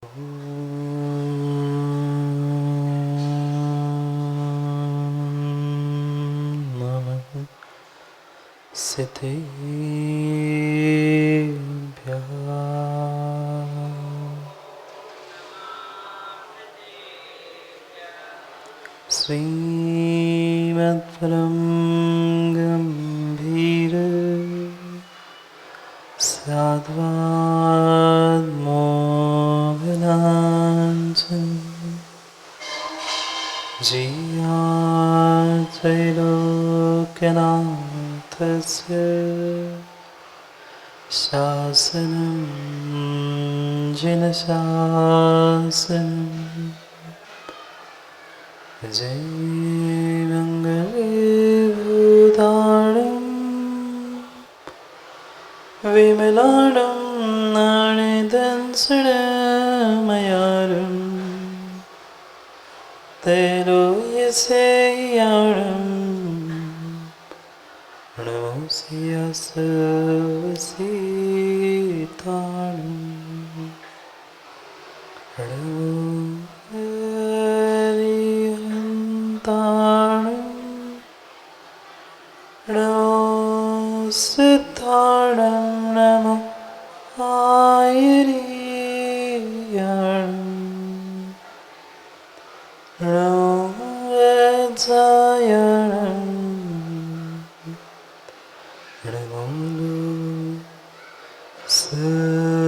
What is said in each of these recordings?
नमः सिद्धेभ्यः। श्रीमद्परं गम्भीर साद्वाद्मोहनाञ्चं जीयात्रैलोक्यनाथस्य शासनं जिनशासनं जय मङ्गले भूताणं विमलाणं नाणिदंसणमयारुं तैलोक्यसेयाणं नमोऽस्यासवसीताणं हरिहन्ताणं नमो सिद्धाणं नमो आयर्याणं नमो वज्रायणं नमो सर्वसाहं।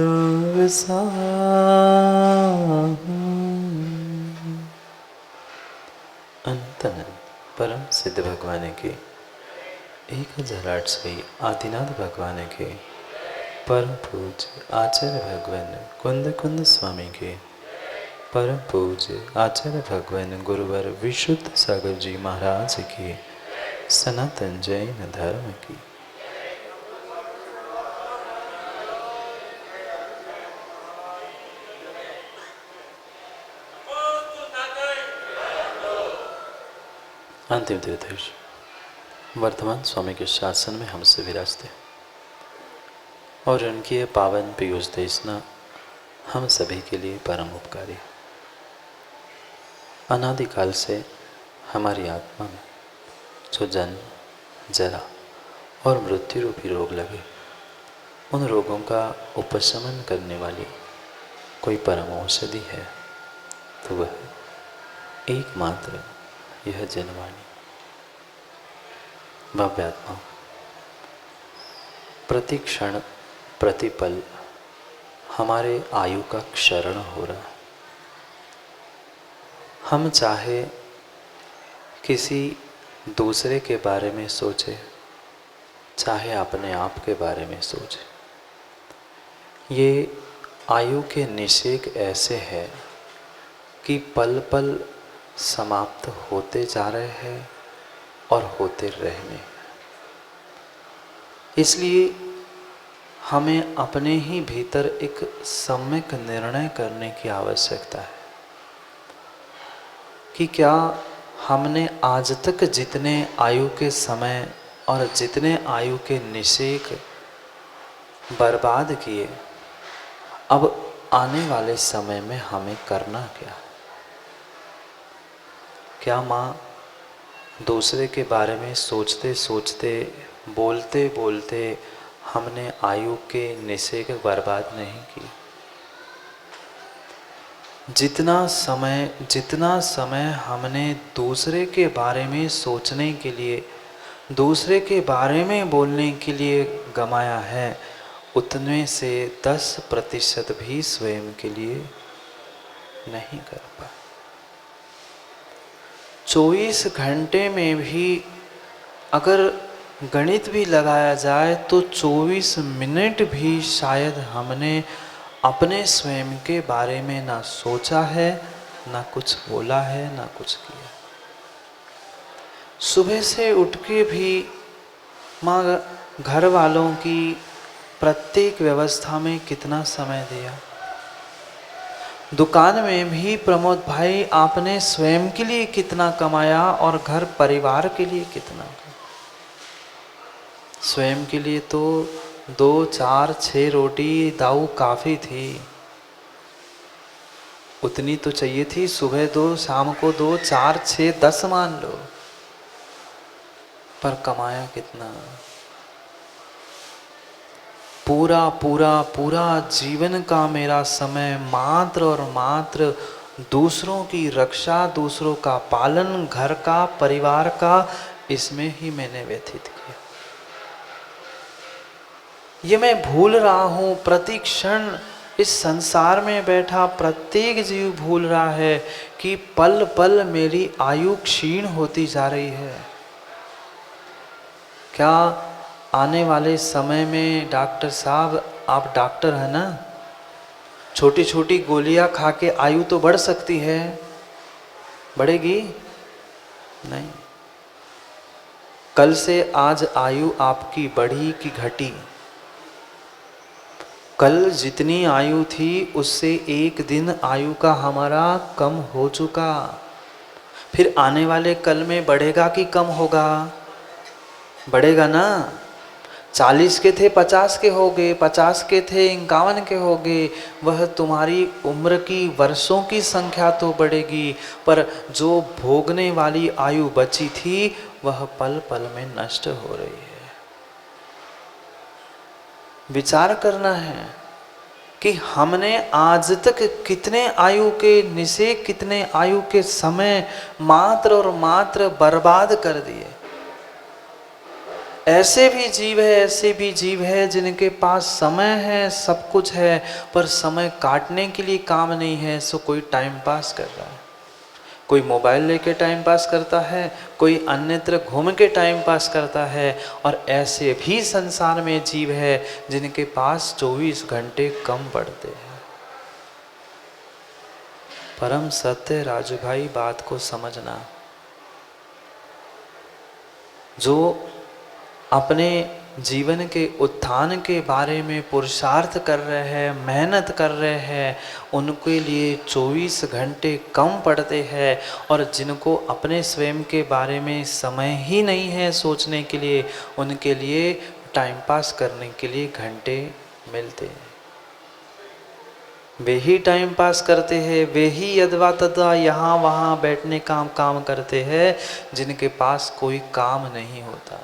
अनंत परम सिद्ध भगवान के 1008वें आदिनाथ भगवान के परम पूज्य आचार्य भगवान कुंद कुंद स्वामी के परम पूज्य आचार्य भगवान गुरुवर विशुद्ध सागर जी महाराज की सनातन जैन धर्म की अंतिम तीर्थेश वर्तमान स्वामी के शासन में हमसे विराजते और उनकी ये पावन पीयूष देशना हम सभी के लिए परम उपकारी। अनादिकाल से हमारी आत्मा में जो जन्म जरा और मृत्यु रूपी रोग लगे, उन रोगों का उपशमन करने वाली कोई परम औषधि है तो वह एकमात्र यह जनवाणी। भव्यात्मा प्रति क्षण प्रतिपल हमारे आयु का क्षरण हो रहा है। हम चाहे किसी दूसरे के बारे में सोचे, चाहे अपने आप के बारे में सोचे, ये आयु के निषेक ऐसे हैं कि पल पल समाप्त होते जा रहे हैं और होते रहने। इसलिए हमें अपने ही भीतर एक सम्यक निर्णय करने की आवश्यकता है कि क्या हमने आज तक जितने आयु के समय और जितने आयु के निषेक बर्बाद किए, अब आने वाले समय में हमें करना क्या? क्या माँ दूसरे के बारे में सोचते सोचते बोलते बोलते हमने आयु के निषेक बर्बाद नहीं की? जितना समय हमने दूसरे के बारे में सोचने के लिए, दूसरे के बारे में बोलने के लिए गमाया है, उतने से 10% भी स्वयं के लिए नहीं कर पाए। 24 घंटे में भी अगर गणित भी लगाया जाए तो 24 मिनट भी शायद हमने अपने स्वयं के बारे में ना सोचा है, ना कुछ बोला है, ना कुछ किया। सुबह से उठ के भी माँ घर वालों की प्रत्येक व्यवस्था में कितना समय दिया। दुकान में भी प्रमोद भाई आपने स्वयं के लिए कितना कमाया और घर परिवार के लिए कितना। स्वयं के लिए तो 2, 4, 6 रोटी दाऊ काफ़ी थी। उतनी तो चाहिए थी, सुबह 2 शाम को 2 4 6 10 मान लो, पर कमाया कितना? पूरा पूरा पूरा जीवन का मेरा समय मात्र और मात्र दूसरों की रक्षा, दूसरों का पालन, घर का, परिवार का, इसमें ही मैंने व्यतीत किया। ये मैं भूल रहा हूँ प्रति क्षण। इस संसार में बैठा प्रत्येक जीव भूल रहा है कि पल पल मेरी आयु क्षीण होती जा रही है। क्या आने वाले समय में डॉक्टर साहब, आप डॉक्टर हैं ना, छोटी छोटी गोलियां खा के आयु तो बढ़ सकती है, बढ़ेगी नहीं। कल से आज आयु आपकी बढ़ी कि घटी? कल जितनी आयु थी उससे 1 दिन आयु का हमारा कम हो चुका। फिर आने वाले कल में बढ़ेगा कि कम होगा? बढ़ेगा ना। 40 के थे 50 के हो गए, 50 के थे 51 के हो गए। वह तुम्हारी उम्र की वर्षों की संख्या तो बढ़ेगी, पर जो भोगने वाली आयु बची थी वह पल पल में नष्ट हो रही है। विचार करना है कि हमने आज तक कितने आयु के निशे, कितने आयु के समय मात्र और मात्र बर्बाद कर दिए। ऐसे भी जीव है, ऐसे भी जीव है जिनके पास समय है, सब कुछ है, पर समय काटने के लिए काम नहीं है। सो कोई टाइम पास कर रहा है, कोई मोबाइल लेके टाइम पास करता है, कोई अन्यत्र घूम के टाइम पास करता है। और ऐसे भी संसार में जीव है जिनके पास 24 घंटे कम पड़ते हैं। परम सत्य राजू भाई, बात को समझना। जो अपने जीवन के उत्थान के बारे में पुरुषार्थ कर रहे हैं, मेहनत कर रहे हैं, उनके लिए 24 घंटे कम पड़ते हैं। और जिनको अपने स्वयं के बारे में समय ही नहीं है सोचने के लिए, उनके लिए टाइम पास करने के लिए घंटे मिलते हैं। वे ही टाइम पास करते हैं, वे ही यदवा तदा यहाँ वहाँ बैठने का काम करते हैं जिनके पास कोई काम नहीं होता।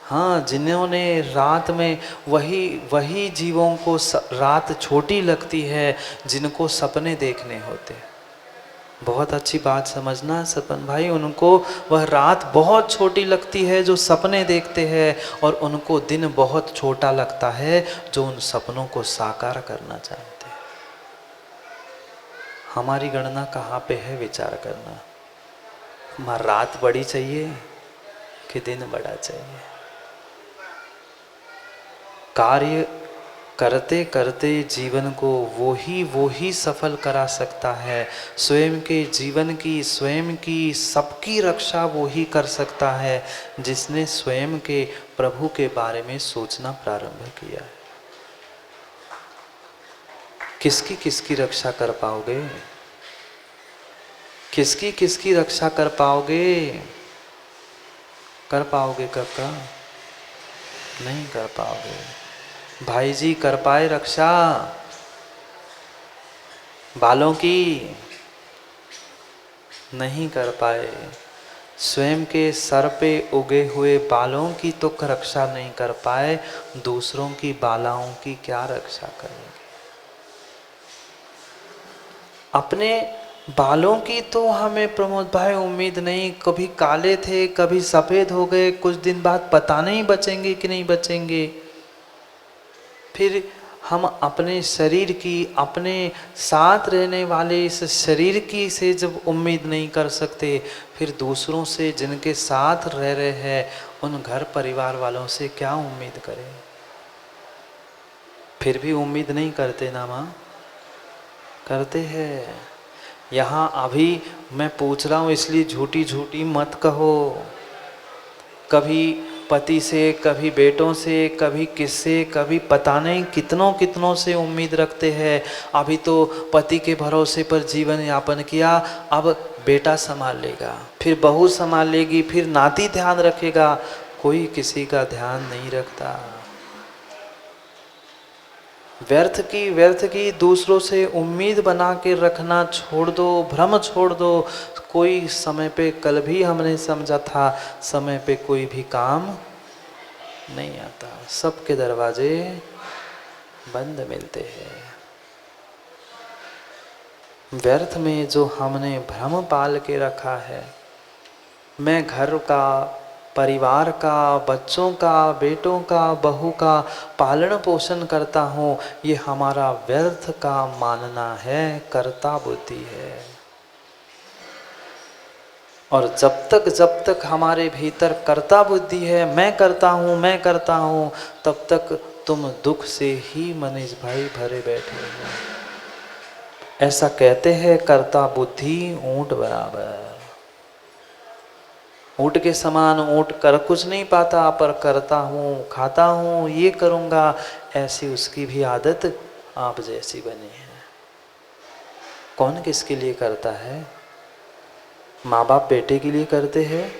हाँ, जिन्होंने रात में वही जीवों को रात छोटी लगती है जिनको सपने देखने होते। बहुत अच्छी बात समझना सपन भाई, उनको वह रात बहुत छोटी लगती है जो सपने देखते हैं, और उनको दिन बहुत छोटा लगता है जो उन सपनों को साकार करना चाहते हैं। हमारी गणना कहाँ पे है, विचार करना। रात बड़ी चाहिए कि दिन बड़ा चाहिए? कार्य करते करते जीवन को वो ही सफल करा सकता है। स्वयं के जीवन की, स्वयं की सबकी रक्षा वो ही कर सकता है जिसने स्वयं के प्रभु के बारे में सोचना प्रारंभ किया है। किसकी किसकी रक्षा कर पाओगे? किसकी किसकी रक्षा कर पाओगे? कर पाओगे काका? नहीं कर पाओगे। भाई जी कर पाए रक्षा बालों की? नहीं कर पाए। स्वयं के सर पे उगे हुए बालों की तो रक्षा नहीं कर पाए, दूसरों की बालाओं की क्या रक्षा करेंगे? अपने बालों की तो हमें प्रमोद भाई उम्मीद नहीं। कभी काले थे, कभी सफ़ेद हो गए, कुछ दिन बाद पता नहीं बचेंगे कि नहीं बचेंगे। फिर हम अपने शरीर की, अपने साथ रहने वाले इस शरीर की से जब उम्मीद नहीं कर सकते, फिर दूसरों से जिनके साथ रह रहे हैं उन घर परिवार वालों से क्या उम्मीद करें? फिर भी उम्मीद नहीं करते ना माँ? करते हैं। यहाँ अभी मैं पूछ रहा हूँ इसलिए झूठी झूठी मत कहो। कभी पति से, कभी बेटों से, कभी किससे, कभी पता नहीं कितनों कितनों से उम्मीद रखते हैं। अभी तो पति के भरोसे पर जीवन यापन किया, अब बेटा संभाल लेगा, फिर बहू संभाल लेगी, फिर नाती ध्यान रखेगा। कोई किसी का ध्यान नहीं रखता। व्यर्थ की दूसरों से उम्मीद बना के रखना छोड़ दो, भ्रम छोड़ दो। कोई समय पे, कल भी हमने समझा था, समय पे कोई भी काम नहीं आता, सबके दरवाजे बंद मिलते हैं। व्यर्थ में जो हमने भ्रम पाल के रखा है, मैं घर का, परिवार का, बच्चों का, बेटों का, बहू का पालन पोषण करता हूँ, ये हमारा व्यर्थ का मानना है, कर्ता बुद्धि है। और जब तक हमारे भीतर कर्ता बुद्धि है, मैं करता हूँ, तब तक तुम दुख से ही मनीष भाई भरे बैठे हो। ऐसा कहते हैं, कर्ता बुद्धि ऊंट बराबर। ऊंट के समान ऊंट कर कुछ नहीं पाता, पर करता हूँ, खाता हूँ, ये करूँगा, ऐसी उसकी भी आदत आप जैसी बनी है। कौन किसके लिए करता है? माँ बाप बेटे के लिए करते हैं।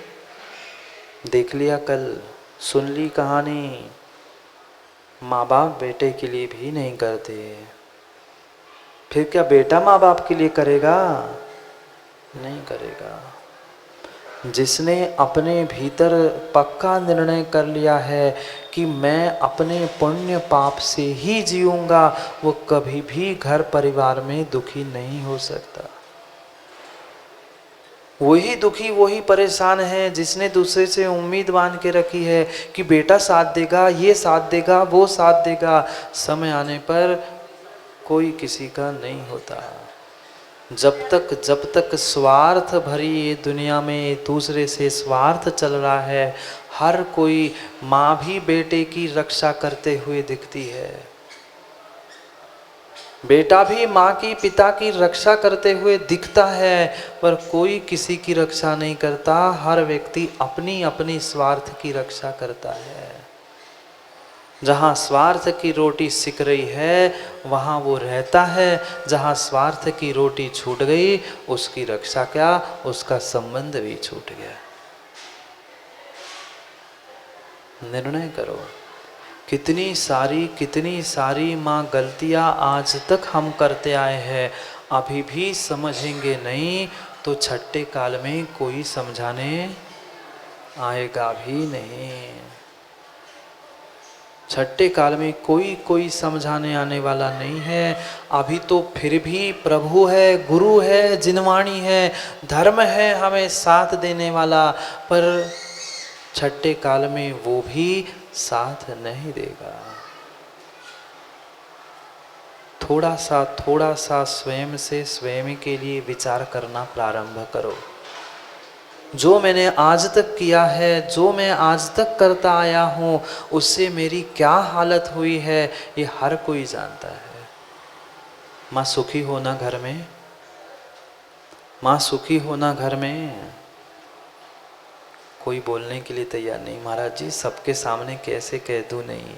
देख लिया, कल सुन ली कहानी, माँ बाप बेटे के लिए भी नहीं करते। फिर क्या बेटा माँ बाप के लिए करेगा? नहीं करेगा। जिसने अपने भीतर पक्का निर्णय कर लिया है कि मैं अपने पुण्य पाप से ही जीऊंगा, वो कभी भी घर परिवार में दुखी नहीं हो सकता। वही दुखी, वही परेशान है जिसने दूसरे से उम्मीद बांध के रखी है कि बेटा साथ देगा, ये साथ देगा, वो साथ देगा। समय आने पर कोई किसी का नहीं होता। जब तक स्वार्थ भरी ये दुनिया में दूसरे से स्वार्थ चल रहा है, हर कोई माँ भी बेटे की रक्षा करते हुए दिखती है, बेटा भी माँ की, पिता की रक्षा करते हुए दिखता है, पर कोई किसी की रक्षा नहीं करता। हर व्यक्ति अपनी अपनी स्वार्थ की रक्षा करता है। जहाँ स्वार्थ की रोटी सिक रही है वहाँ वो रहता है, जहाँ स्वार्थ की रोटी छूट गई उसकी रक्षा क्या, उसका संबंध भी छूट गया। निर्णय करो। कितनी सारी माँ गलतियाँ आज तक हम करते आए हैं, अभी भी समझेंगे नहीं तो छठे काल में कोई समझाने आएगा भी नहीं। छठे काल में कोई समझाने आने वाला नहीं है। अभी तो फिर भी प्रभु है, गुरु है, जिनवाणी है, धर्म है हमें साथ देने वाला, पर छठे काल में वो भी साथ नहीं देगा। थोड़ा सा स्वयं से स्वयं के लिए विचार करना प्रारंभ करो। जो मैंने आज तक किया है, जो मैं आज तक करता आया हूँ, उससे मेरी क्या हालत हुई है, ये हर कोई जानता है। माँ सुखी होना घर में, माँ सुखी होना घर में। कोई बोलने के लिए तैयार नहीं। महाराज जी सबके सामने कैसे कह दूँ? नहीं,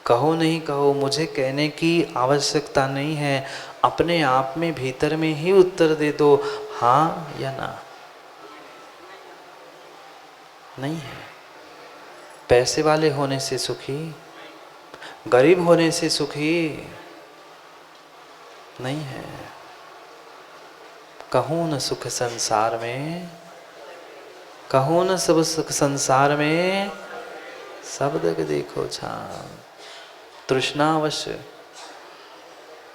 कहो नहीं कहो, मुझे कहने की आवश्यकता नहीं है। अपने आप में भीतर में ही उत्तर दे दो, हाँ या ना। नहीं है। पैसे वाले होने से सुखी, गरीब होने से सुखी नहीं है। कहूँ न सुख संसार में, कहूँ न सब सुख संसार में, सब जग देखो छान। तृष्णावश्य,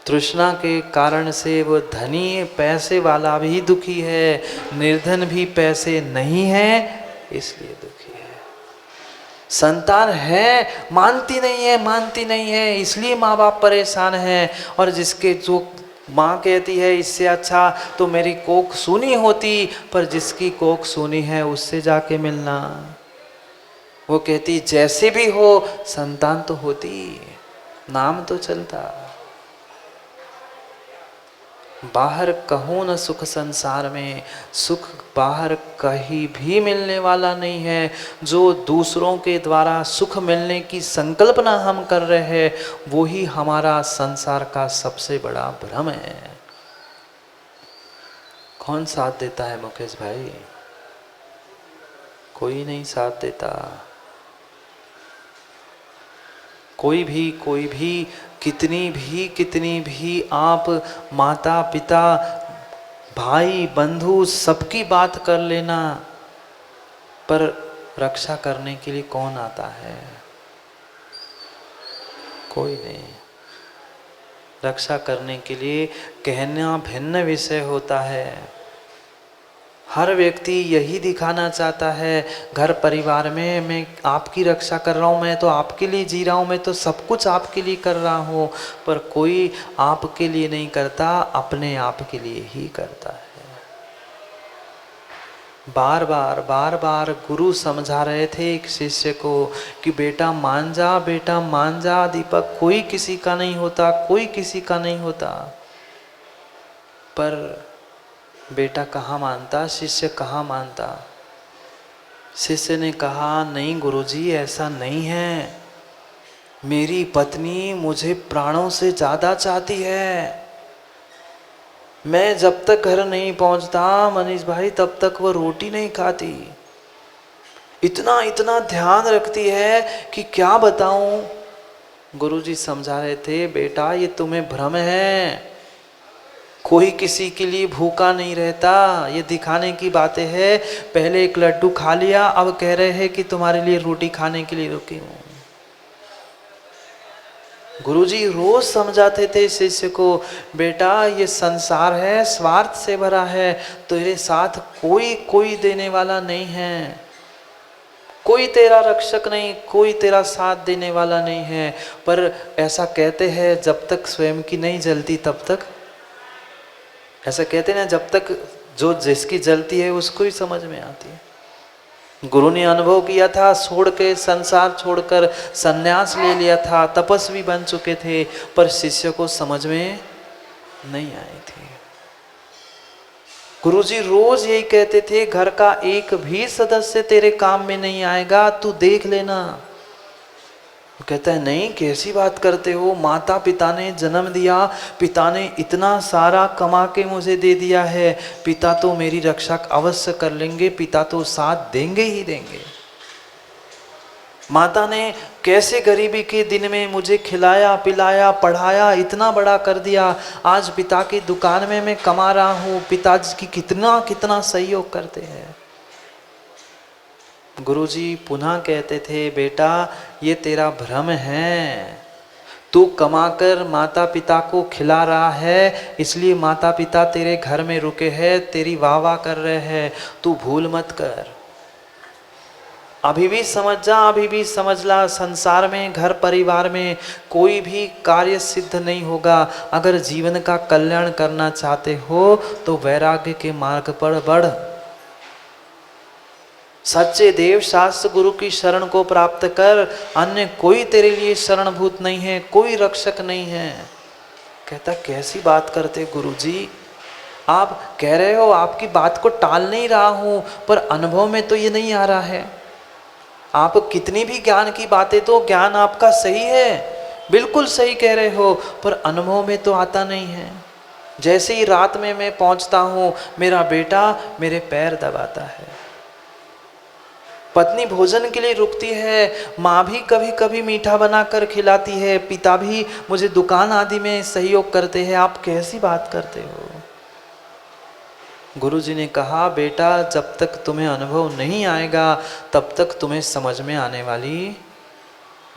तृष्णा के कारण से वो धनी पैसे वाला भी दुखी है, निर्धन भी पैसे नहीं है इसलिए दुखी है। संतान है, मानती नहीं है इसलिए माँ बाप परेशान है। और जिसके जो माँ कहती है इससे अच्छा तो मेरी कोख सूनी होती, पर जिसकी कोख सूनी है उससे जाके मिलना। वो कहती जैसे भी हो संतान तो होती, नाम तो चलता। बाहर कहूँ न सुख संसार में, सुख बाहर कहीं भी मिलने वाला नहीं है। जो दूसरों के द्वारा सुख मिलने की संकल्पना हम कर रहे हैं, वो ही हमारा संसार का सबसे बड़ा भ्रम है। कौन साथ देता है मुकेश भाई? कोई नहीं साथ देता। कोई भी कितनी भी आप माता पिता भाई बंधु सबकी बात कर लेना, पर रक्षा करने के लिए कौन आता है? कोई नहीं। रक्षा करने के लिए कहना भिन्न विषय होता है। हर व्यक्ति यही दिखाना चाहता है घर परिवार में, मैं आपकी रक्षा कर रहा हूँ, मैं तो आपके लिए जी रहा हूँ, मैं तो सब कुछ आपके लिए कर रहा हूँ। पर कोई आपके लिए नहीं करता, अपने आप के लिए ही करता है। बार बार गुरु समझा रहे थे एक शिष्य को कि बेटा मान जा दीपक, कोई किसी का नहीं होता, कोई किसी का नहीं होता। पर बेटा कहाँ मानता, शिष्य कहाँ मानता। शिष्य ने कहा नहीं गुरुजी, ऐसा नहीं है, मेरी पत्नी मुझे प्राणों से ज़्यादा चाहती है। मैं जब तक घर नहीं पहुंचता मनीष भाई, तब तक वो रोटी नहीं खाती। इतना ध्यान रखती है कि क्या बताऊं। गुरुजी समझा रहे थे बेटा ये तुम्हें भ्रम है, कोई किसी के लिए भूखा नहीं रहता, ये दिखाने की बातें है। पहले एक लड्डू खा लिया, अब कह रहे हैं कि तुम्हारे लिए रोटी खाने के लिए रुकी हूं। गुरुजी रोज समझाते थे शिष्य को, बेटा ये संसार है, स्वार्थ से भरा है, तेरे साथ कोई देने वाला नहीं है, कोई तेरा रक्षक नहीं, कोई तेरा साथ देने वाला नहीं है। पर ऐसा कहते हैं जब तक स्वयं की नहीं जलती तब तक, ऐसा कहते ना, जब तक जो जिसकी जलती है उसको ही समझ में आती है। गुरु ने अनुभव किया था, छोड़ के संसार छोड़कर संन्यास ले लिया था, तपस्वी बन चुके थे, पर शिष्य को समझ में नहीं आई थी। गुरुजी रोज यही कहते थे, घर का एक भी सदस्य तेरे काम में नहीं आएगा, तू देख लेना। वो कहता है नहीं, कैसी बात करते हो, माता पिता ने जन्म दिया, पिता ने इतना सारा कमा के मुझे दे दिया है, पिता तो मेरी रक्षा अवश्य कर लेंगे, पिता तो साथ देंगे ही देंगे। माता ने कैसे गरीबी के दिन में मुझे खिलाया पिलाया पढ़ाया, इतना बड़ा कर दिया, आज पिता की दुकान में मैं कमा रहा हूँ, पिताजी की कितना सहयोग करते हैं। गुरुजी पुनः कहते थे, बेटा ये तेरा भ्रम है, तू कमाकर माता पिता को खिला रहा है, इसलिए माता पिता तेरे घर में रुके हैं, तेरी वाह वाह कर रहे हैं, तू भूल मत कर। अभी भी समझ जा, अभी भी समझ ला, संसार में घर परिवार में कोई भी कार्य सिद्ध नहीं होगा। अगर जीवन का कल्याण करना चाहते हो तो वैराग्य के मार्ग पर बढ़, सच्चे देव शास्त्र गुरु की शरण को प्राप्त कर, अन्य कोई तेरे लिए शरणभूत नहीं है, कोई रक्षक नहीं है। कहता कैसी बात करते गुरुजी, आप कह रहे हो, आपकी बात को टाल नहीं रहा हूं, पर अनुभव में तो ये नहीं आ रहा है। आप कितनी भी ज्ञान की बातें, तो ज्ञान आपका सही है, बिल्कुल सही कह रहे हो, पर अनुभव में तो आता नहीं है। जैसे ही रात में मैं पहुंचता हूं, मेरा बेटा मेरे पैर दबाता है, पत्नी भोजन के लिए रुकती है, माँ भी कभी कभी मीठा बनाकर खिलाती है, पिता भी मुझे दुकान आदि में सहयोग करते हैं, आप कैसी बात करते हो। गुरुजी ने कहा, बेटा जब तक तुम्हें अनुभव नहीं आएगा तब तक तुम्हें समझ में आने वाली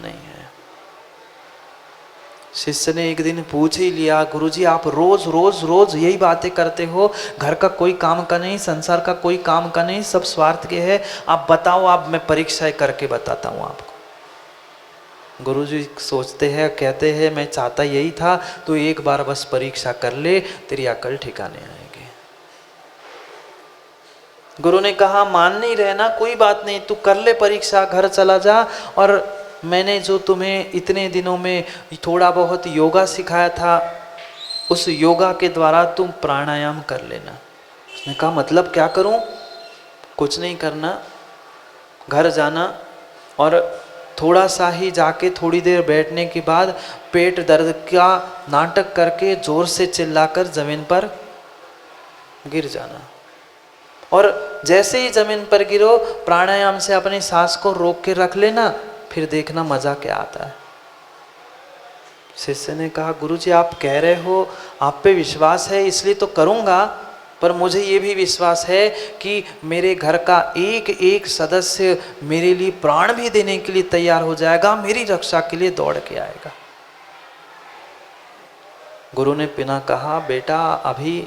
नहीं है। शिष्य ने एक दिन पूछ ही लिया, गुरुजी आप रोज यही बातें करते हो, घर का कोई काम का नहीं, संसार का कोई काम का नहीं, सब स्वार्थ के है, आप बताओ, आप मैं परीक्षाएं करके बताता हूँ आपको। गुरुजी सोचते हैं, कहते हैं मैं चाहता यही था, तो एक बार बस परीक्षा कर ले, तेरी अकल ठिकाने आएगी। गुरु ने कहा मान नहीं रहना, कोई बात नहीं, तू कर ले परीक्षा, घर चला जा, और मैंने जो तुम्हें इतने दिनों में थोड़ा बहुत योगा सिखाया था, उस योगा के द्वारा तुम प्राणायाम कर लेना। उसने कहा मतलब क्या करूं? कुछ नहीं करना, घर जाना और थोड़ा सा ही जाके थोड़ी देर बैठने के बाद पेट दर्द का नाटक करके जोर से चिल्लाकर जमीन पर गिर जाना, और जैसे ही जमीन पर गिरो प्राणायाम से अपनी सांस को रोक के रख लेना, फिर देखना मजा क्या आता है। शिष्य ने कहा, गुरुजी आप कह रहे हो, आप पे विश्वास है इसलिए तो करूँगा, पर मुझे ये भी विश्वास है कि मेरे घर का एक एक सदस्य मेरे लिए प्राण भी देने के लिए तैयार हो जाएगा, मेरी रक्षा के लिए दौड़ के आएगा। गुरु ने पिना कहा, बेटा अभी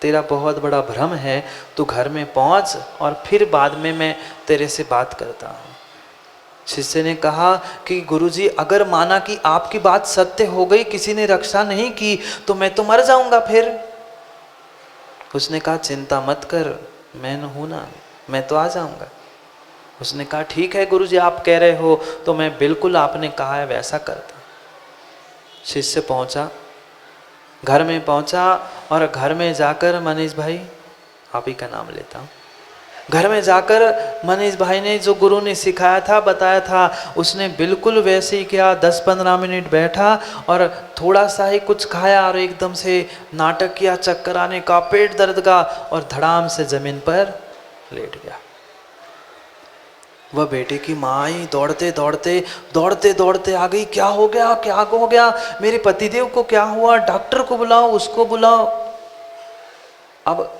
तेरा बहुत बड़ा भ्रम है, तू घर में पहुंच और फिर बाद में मैं तेरे से बात करता हूँ। शिष्य ने कहा कि गुरुजी अगर माना कि आपकी बात सत्य हो गई, किसी ने रक्षा नहीं की, तो मैं तो मर जाऊंगा फिर। उसने कहा, चिंता मत कर, मैं हूं ना, मैं तो आ जाऊंगा। उसने कहा, ठीक है गुरुजी आप कह रहे हो तो मैं बिल्कुल आपने कहा है वैसा करता। शिष्य पहुंचा, घर में पहुंचा और घर में जाकर मनीष भाई, आप ही का नाम लेता हूँ, घर में जाकर मनीष भाई ने जो गुरु ने सिखाया था, बताया था, उसने बिल्कुल वैसे ही किया। 10-15 मिनट बैठा और थोड़ा सा ही कुछ खाया और एकदम से नाटक किया, चक्कर आने का, पेट दर्द का, और धड़ाम से जमीन पर लेट गया। वह बेटे की माँ ही दौड़ते दौड़ते आ गई, क्या हो गया, क्या हो गया, मेरे पतिदेव को क्या हुआ, डॉक्टर को बुलाओ, उसको बुलाओ। अब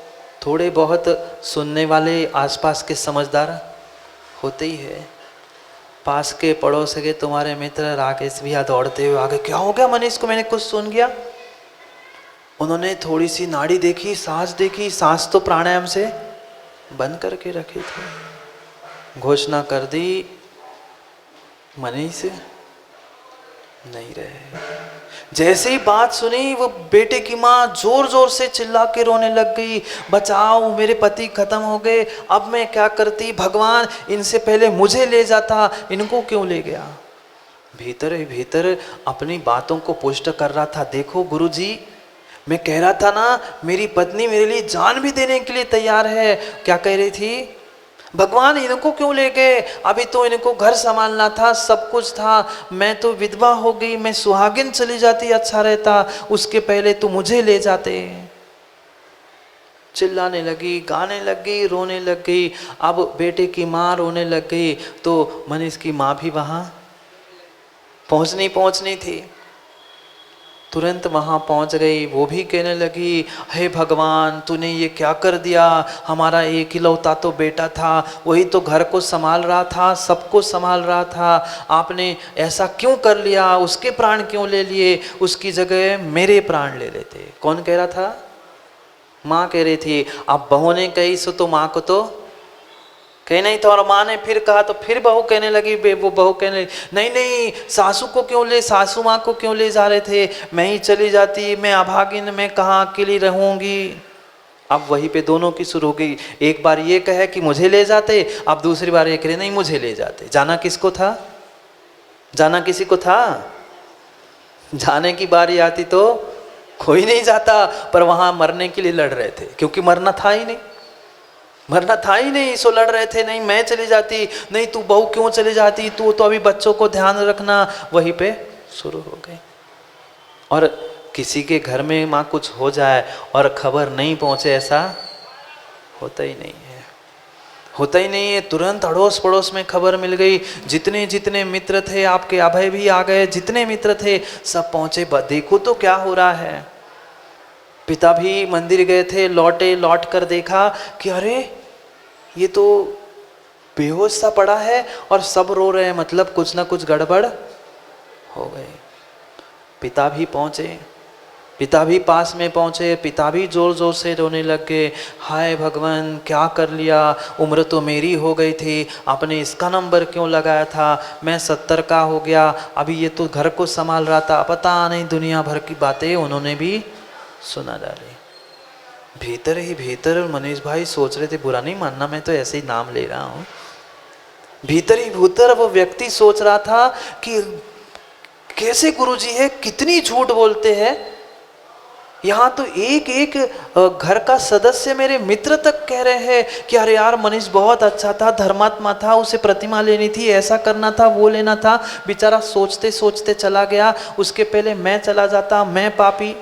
थोड़े बहुत सुनने वाले आसपास के समझदार होते ही है। पास के पड़ोस के तुम्हारे मित्र राकेश भैया दौड़ते हुए आ गए, क्या हो गया मनीष को, मैंने कुछ सुन गया। उन्होंने थोड़ी सी नाड़ी देखी, सांस देखी, सांस तो प्राणायाम से बंद करके रखे थे। घोषणा कर दी, मनीष नहीं रहे। जैसे ही बात सुनी, वो बेटे की माँ जोर जोर से चिल्ला के रोने लग गई, बचाओ मेरे पति खत्म हो गए, अब मैं क्या करती, भगवान इनसे पहले मुझे ले जाता, इनको क्यों ले गया। भीतर ही भीतर अपनी बातों को पुष्ट कर रहा था, देखो गुरुजी मैं कह रहा था ना, मेरी पत्नी मेरे लिए जान भी देने के लिए तैयार है। क्या कह रही थी, भगवान इनको क्यों ले गए, अभी तो इनको घर संभालना था, सब कुछ था, मैं तो विधवा हो गई, मैं सुहागिन चली जाती अच्छा रहता, उसके पहले तो मुझे ले जाते। चिल्लाने लगी, गाने लग गई, रोने लग गई। अब बेटे की माँ रोने लग गई तो मनीष की माँ भी वहाँ पहुँचनी थी, तुरंत वहाँ पहुँच गई। वो भी कहने लगी, हे भगवान तूने ये क्या कर दिया, हमारा एक इकलौता तो बेटा था, वही तो घर को संभाल रहा था, सबको संभाल रहा था, आपने ऐसा क्यों कर लिया, उसके प्राण क्यों ले लिए, उसकी जगह मेरे प्राण ले लेते। कौन कह रहा था, माँ कह रही थी। अब बहू ने कही सो तो माँ को तो कहीं नहीं था, और माँ ने फिर कहा तो फिर बहू कहने लगी, वो बहू कहने लगी, नहीं नहीं सासू को क्यों ले, सासू माँ को क्यों ले जा रहे थे, मैं ही चली जाती, मैं अभागिन, मैं कहाँ अकेली रहूँगी। अब वहीं पे दोनों की शुरू हो गई, एक बार ये कहे कि मुझे ले जाते, अब दूसरी बार ये कहे नहीं मुझे ले जाते। जाना किसको था, जाना किसी को था, जाने की बारी आती तो कोई नहीं जाता, पर वहाँ मरने के लिए लड़ रहे थे, क्योंकि मरना था ही नहीं, मरना था ही नहीं, सो लड़ रहे थे, नहीं मैं चली जाती, नहीं तू बहू क्यों चली जाती, तू तो अभी बच्चों को ध्यान रखना। वहीं पे शुरू हो गई। और किसी के घर में माँ कुछ हो जाए और खबर नहीं पहुँचे, ऐसा होता ही नहीं है, होता ही नहीं है। तुरंत अड़ोस पड़ोस में खबर मिल गई, जितने जितने मित्र थे, आपके अभय भी आ गए, जितने मित्र थे सब पहुँचे, देखो तो क्या हो रहा है। पिता भी मंदिर गए थे, लौटे, लौट कर देखा कि अरे ये तो बेहोश सा पड़ा है और सब रो रहे हैं, मतलब कुछ ना कुछ गड़बड़ हो गई। पिता भी पहुँचे, पिता भी पास में पहुँचे, पिता भी जोर जोर से रोने लग गए, हाय भगवान क्या कर लिया, उम्र तो मेरी हो गई थी, आपने इसका नंबर क्यों लगाया था, मैं 70 का हो गया, अभी ये तो घर को संभाल रहा था, पता नहीं दुनिया भर की बातें उन्होंने भी सुना डाली। भीतर ही भीतर मनीष भाई सोच रहे थे, बुरा नहीं मानना, मैं तो ऐसे ही नाम ले रहा हूँ, भीतर ही भीतर वो व्यक्ति सोच रहा था कि कैसे गुरुजी है, कितनी झूठ बोलते हैं, यहाँ तो एक एक घर का सदस्य मेरे मित्र तक कह रहे हैं कि अरे यार मनीष बहुत अच्छा था, धर्मात्मा था, उसे प्रतिमा लेनी थी, ऐसा करना था, वो लेना था। बेचारा सोचते सोचते चला गया, उसके पहले मैं चला जाता, मैं पापी।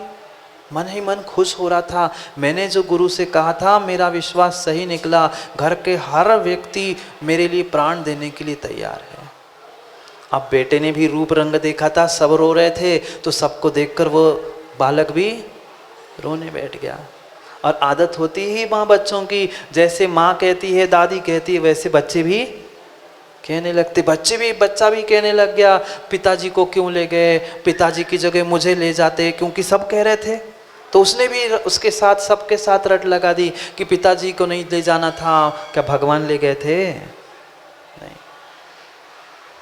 मन ही मन खुश हो रहा था, मैंने जो गुरु से कहा था मेरा विश्वास सही निकला, घर के हर व्यक्ति मेरे लिए प्राण देने के लिए तैयार है। अब बेटे ने भी रूप रंग देखा था, सब रो रहे थे, तो सबको देखकर वो बालक भी रोने बैठ गया। और आदत होती ही माँ बच्चों की, जैसे माँ कहती है, दादी कहती है, वैसे बच्चे भी कहने लगते। बच्चा भी कहने लग गया, पिताजी को क्यों ले गए, पिताजी की जगह मुझे ले जाते, क्योंकि सब कह रहे थे। तो उसने भी उसके साथ, सबके साथ रट लगा दी कि पिताजी को नहीं ले जाना था, क्या भगवान ले गए थे? नहीं।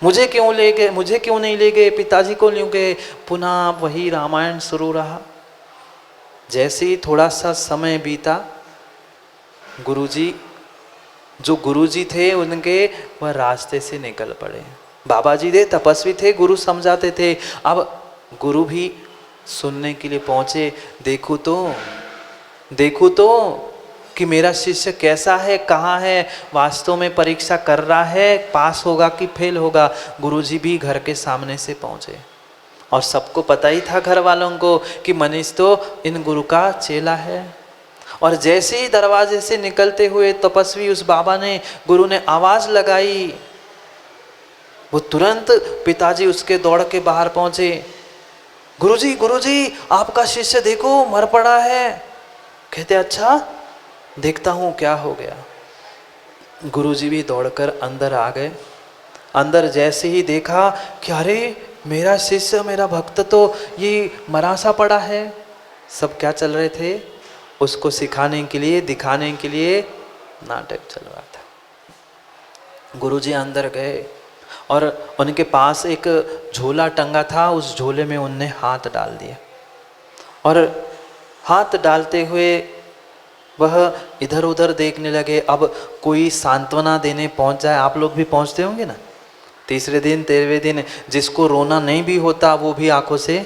मुझे क्यों ले गए, मुझे क्यों नहीं ले गए, पिताजी को ले गए। पुनः वही रामायण शुरू रहा। जैसे ही थोड़ा सा समय बीता, गुरुजी, जो गुरुजी थे उनके, वह रास्ते से निकल पड़े। बाबा जी थे, तपस्वी थे, गुरु समझाते थे। अब गुरु भी सुनने के लिए पहुंचे, देखूं तो कि मेरा शिष्य कैसा है, कहाँ है, वास्तव में परीक्षा कर रहा है, पास होगा कि फेल होगा। गुरुजी भी घर के सामने से पहुंचे और सबको पता ही था, घर वालों को, कि मनीष तो इन गुरु का चेला है। और जैसे ही दरवाजे से निकलते हुए तपस्वी, उस बाबा ने, गुरु ने आवाज लगाई, वो तुरंत पिताजी उसके दौड़ के बाहर पहुंचे। गुरुजी, गुरुजी, आपका शिष्य देखो मर पड़ा है। कहते अच्छा, देखता हूँ क्या हो गया। गुरुजी भी दौड़कर अंदर आ गए। अंदर जैसे ही देखा कि अरे मेरा शिष्य, मेरा भक्त तो ये मरा सा पड़ा है। सब क्या चल रहे थे, उसको सिखाने के लिए, दिखाने के लिए नाटक चल रहा था। गुरुजी अंदर गए और उनके पास एक झोला टंगा था, उस झोले में उनने हाथ डाल दिया और हाथ डालते हुए वह इधर उधर देखने लगे। अब कोई सांत्वना देने पहुंच जाए, आप लोग भी पहुंचते होंगे ना, तीसरे दिन, 13वें दिन, जिसको रोना नहीं भी होता वो भी आंखों से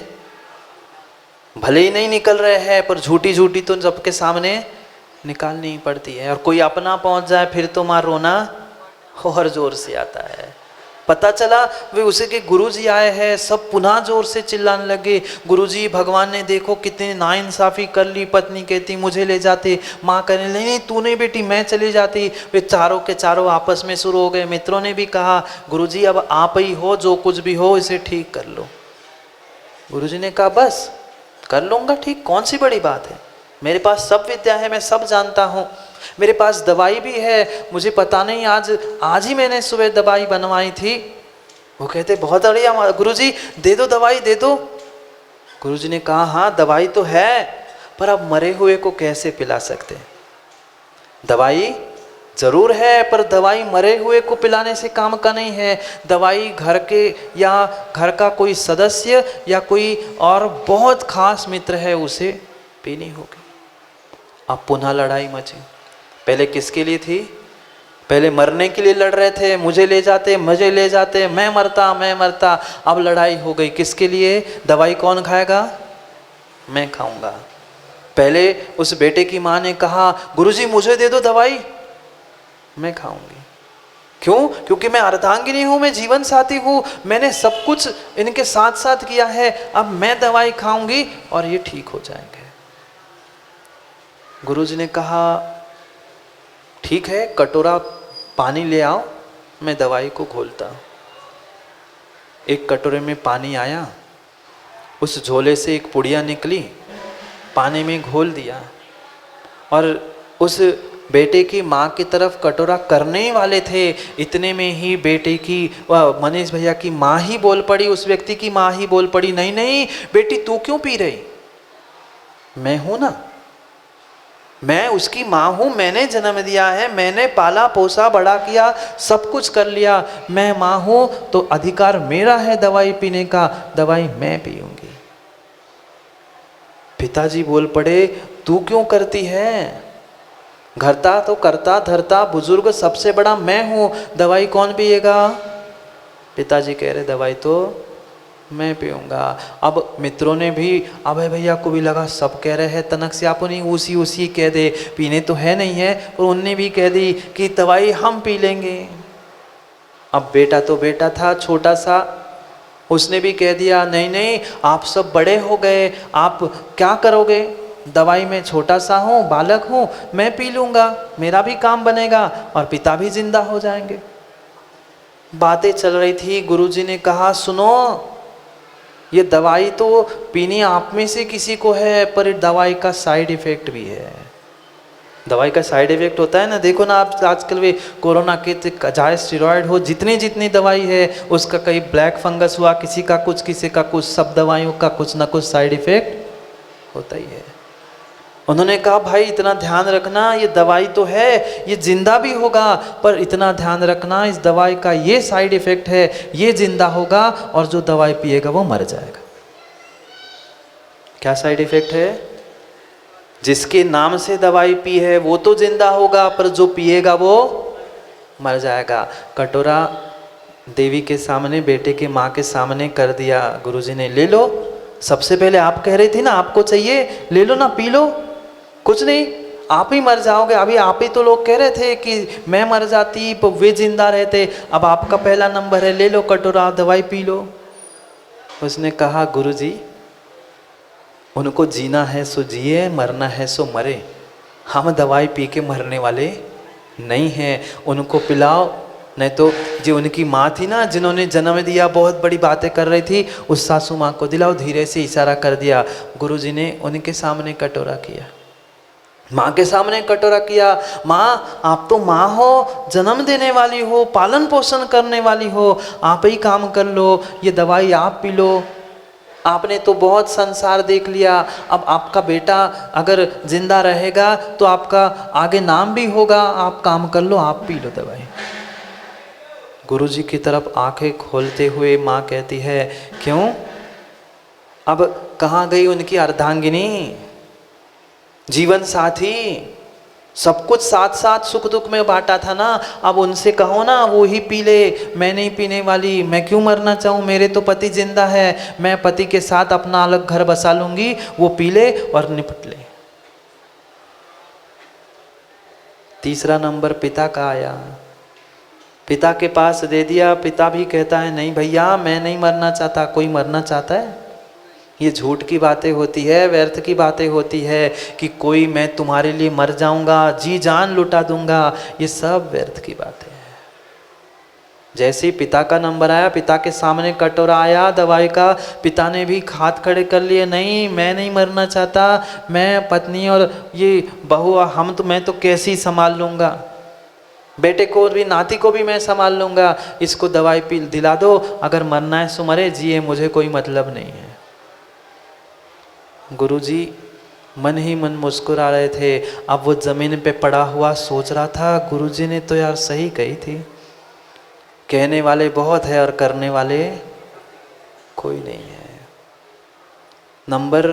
भले ही नहीं निकल रहे हैं, पर झूठी झूठी तो सबके सामने निकालनी ही पड़ती है। और कोई अपना पहुंच जाए फिर तो मार रोना और जोर से आता है। पता चला वे उसी के गुरुजी आए हैं, सब पुनः जोर से चिल्लाने लगे, गुरुजी भगवान ने देखो कितनी नाइंसाफी कर ली। पत्नी कहती मुझे ले जाते, माँ कहने नहीं तू नहीं बेटी, मैं चली जाती। वे चारों के चारों आपस में शुरू हो गए। मित्रों ने भी कहा गुरुजी अब आप ही हो, जो कुछ भी हो इसे ठीक कर लो। गुरुजी ने कहा बस कर लूँगा ठीक, कौन सी बड़ी बात है, मेरे पास सब विद्या है, मैं सब जानता हूँ, मेरे पास दवाई भी है, मुझे पता नहीं आज ही मैंने सुबह दवाई बनवाई थी। वो कहते बहुत बढ़िया गुरुजी, दे दो दवाई दे दो। गुरुजी ने कहा हाँ दवाई तो है, पर अब मरे हुए को कैसे पिला सकते? दवाई जरूर है, पर दवाई मरे हुए को पिलाने से काम का नहीं है। दवाई घर के या घर का कोई सदस्य या कोई और बहुत खास मित्र है, उसे पीनी होगी। अब पुनः लड़ाई मची। पहले किसके लिए थी? पहले मरने के लिए लड़ रहे थे, मुझे ले जाते, मुझे ले जाते, मैं मरता, मैं मरता। अब लड़ाई हो गई किसके लिए? दवाई कौन खाएगा? मैं खाऊंगा। पहले उस बेटे की माँ ने कहा गुरुजी मुझे दे दो दवाई, मैं खाऊंगी। क्यों? क्योंकि मैं अर्धांगिनी हूं, मैं जीवन साथी हूं, मैंने सब कुछ इनके साथ साथ किया है, अब मैं दवाई खाऊंगी और ये ठीक हो जाएंगे। गुरुजी ने कहा ठीक है, कटोरा पानी ले आओ, मैं दवाई को घोलता हूं। एक कटोरे में पानी आया, उस झोले से एक पुड़िया निकली, पानी में घोल दिया और उस बेटे की माँ की तरफ कटोरा करने ही वाले थे। इतने में ही बेटे की मनीष भैया की माँ ही बोल पड़ी, उस व्यक्ति की माँ ही बोल पड़ी, नहीं नहीं बेटी तू क्यों पी रही? मैं हूं ना, मैं उसकी माँ हूं, मैंने जन्म दिया है, मैंने पाला पोसा बड़ा किया, सब कुछ कर लिया, मैं माँ हूं तो अधिकार मेरा है दवाई पीने का, दवाई मैं पीऊंगी। पिताजी बोल पड़े तू क्यों करती है? घरता तो करता धरता बुजुर्ग सबसे बड़ा मैं हूं, दवाई कौन पिएगा? पिताजी कह रहे दवाई तो मैं पीऊँगा। अब मित्रों ने भी, अभय भैया को भी लगा सब कह रहे हैं, तनक से आप नहीं उसी कह दे, पीने तो है नहीं है, और उनने भी कह दी कि दवाई हम पी लेंगे। अब बेटा तो बेटा था छोटा सा, उसने भी कह दिया नहीं नहीं आप सब बड़े हो गए, आप क्या करोगे? दवाई में छोटा सा हूँ, बालक हूँ, मैं पी लूँगा, मेरा भी काम बनेगा और पिता भी जिंदा हो जाएंगे। बातें चल रही थी। गुरुजी ने कहा सुनो, ये दवाई तो पीनी आप में से किसी को है, पर दवाई का साइड इफेक्ट भी है। दवाई का साइड इफेक्ट होता है ना, देखो ना आप आजकल वे कोरोना के चाहे स्टेरॉयड हो, जितनी जितनी दवाई है उसका, कहीं ब्लैक फंगस हुआ किसी का कुछ, किसी का कुछ, सब दवाइयों का कुछ ना कुछ साइड इफेक्ट होता ही है। उन्होंने कहा भाई इतना ध्यान रखना, ये दवाई तो है, ये जिंदा भी होगा, पर इतना ध्यान रखना इस दवाई का ये साइड इफेक्ट है, ये जिंदा होगा और जो दवाई पिएगा वो मर जाएगा। क्या साइड इफेक्ट है? जिसके नाम से दवाई पी है वो तो जिंदा होगा, पर जो पिएगा वो मर जाएगा। कटोरा देवी के सामने, बेटे के माँ के सामने कर दिया गुरुजी ने, ले लो। सबसे पहले आप कह रही थी ना आपको चाहिए, ले लो ना, पी लो, कुछ नहीं, आप ही मर जाओगे। अभी आप ही तो लोग कह रहे थे कि मैं मर जाती तो वे जिंदा रहते, अब आपका पहला नंबर है, ले लो कटोरा, दवाई पी लो। उसने कहा गुरुजी, उनको जीना है सो जिए, मरना है सो मरे, हम दवाई पी के मरने वाले नहीं हैं, उनको पिलाओ। नहीं तो जो उनकी माँ थी ना, जिन्होंने जन्म दिया, बहुत बड़ी बातें कर रही थी, उस सासू माँ को दिलाओ। धीरे से इशारा कर दिया। गुरुजी ने उनके सामने कटोरा किया, माँ के सामने कटोरा किया। माँ आप तो माँ हो, जन्म देने वाली हो, पालन पोषण करने वाली हो, आप ही काम कर लो, ये दवाई आप पी लो। आपने तो बहुत संसार देख लिया, अब आपका बेटा अगर जिंदा रहेगा तो आपका आगे नाम भी होगा, आप काम कर लो, आप पी लो दवाई। गुरुजी की तरफ आंखें खोलते हुए माँ कहती है, क्यों? अब कहाँ गई उनकी अर्धांगिनी, जीवन साथी, सब कुछ साथ साथ सुख दुख में बांटा था ना, अब उनसे कहो ना वो ही पी ले, मैं नहीं पीने वाली, मैं क्यों मरना चाहूँ, मेरे तो पति जिंदा है, मैं पति के साथ अपना अलग घर बसा लूंगी, वो पी ले और निपट ले। तीसरा नंबर पिता का आया, पिता के पास दे दिया। पिता भी कहता है नहीं भैया मैं नहीं मरना चाहता। कोई मरना चाहता है? ये झूठ की बातें होती है, व्यर्थ की बातें होती है कि कोई मैं तुम्हारे लिए मर जाऊंगा, जी जान लुटा दूंगा, ये सब व्यर्थ की बातें हैं। जैसे ही पिता का नंबर आया, पिता के सामने कटोरा आया दवाई का, पिता ने भी हाथ खड़े कर लिए, नहीं मैं नहीं मरना चाहता, मैं पत्नी और ये बहू हम तो, मैं तो कैसे ही संभाल लूँगा, बेटे को भी नाती को भी मैं संभाल लूँगा, इसको दवाई पी दिला दो, अगर मरना है सो मरे, जिए मुझे कोई मतलब नहीं है। गुरुजी मन ही मन मुस्कुरा रहे थे। अब वो जमीन पे पड़ा हुआ सोच रहा था, गुरुजी ने तो यार सही कही थी, कहने वाले बहुत है और करने वाले कोई नहीं है। नंबर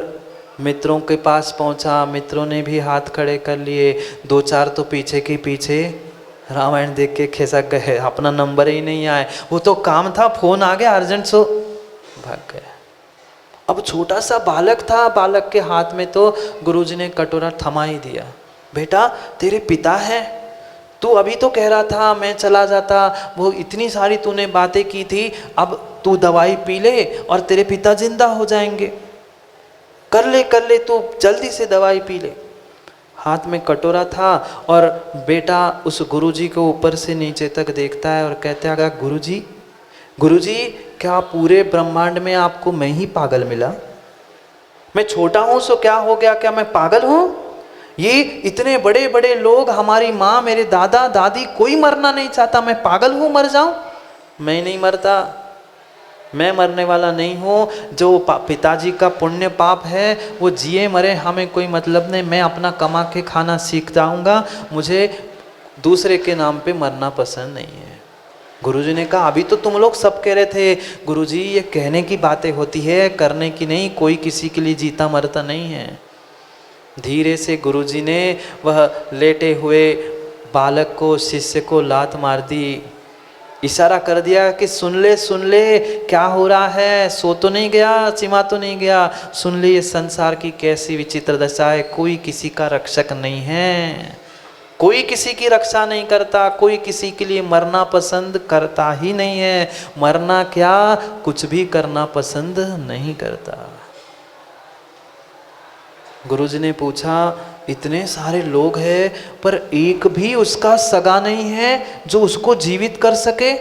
मित्रों के पास पहुंचा, मित्रों ने भी हाथ खड़े कर लिए, दो चार तो पीछे के पीछे रामायण देख के खिसक गए, अपना नंबर ही नहीं आए। वो तो काम था, फोन आ गया अर्जेंट, सो भाग गए। अब छोटा सा बालक था, बालक के हाथ में तो गुरुजी ने कटोरा थमा ही दिया। बेटा तेरे पिता हैं, तू अभी तो कह रहा था मैं चला जाता, वो इतनी सारी तूने बातें की थी, अब तू दवाई पी ले और तेरे पिता जिंदा हो जाएंगे, कर ले तू जल्दी से दवाई पी ले। हाथ में कटोरा था और बेटा उस गुरुजी को ऊपर से नीचे तक देखता है और कहता है, गुरुजी गुरुजी क्या पूरे ब्रह्मांड में आपको मैं ही पागल मिला? मैं छोटा हूँ सो क्या हो गया, क्या मैं पागल हूँ? ये इतने बड़े बड़े लोग, हमारी माँ, मेरे दादा दादी, कोई मरना नहीं चाहता, मैं पागल हूँ मर जाऊँ? मैं नहीं मरता, मैं मरने वाला नहीं हूँ। जो पिताजी का पुण्य पाप है वो जिए मरे हमें कोई मतलब नहीं, मैं अपना कमा के खाना सीख जाऊँगा, मुझे दूसरे के नाम पे मरना पसंद नहीं है। गुरुजी ने कहा अभी तो तुम लोग सब कह रहे थे, गुरुजी ये कहने की बातें होती है, करने की नहीं, कोई किसी के लिए जीता मरता नहीं है। धीरे से गुरुजी ने वह लेटे हुए बालक को, शिष्य को लात मार दी, इशारा कर दिया कि सुन ले क्या हो रहा है, सो तो नहीं गया, चिमा तो नहीं गया, सुन ले ये संसार की कैसी विचित्र दशा है, कोई किसी का रक्षक नहीं है, कोई किसी की रक्षा नहीं करता, कोई किसी के लिए मरना पसंद करता ही नहीं है, मरना क्या कुछ भी करना पसंद नहीं करता। गुरुजी ने पूछा इतने सारे लोग हैं पर एक भी उसका सगा नहीं है जो उसको जीवित कर सके?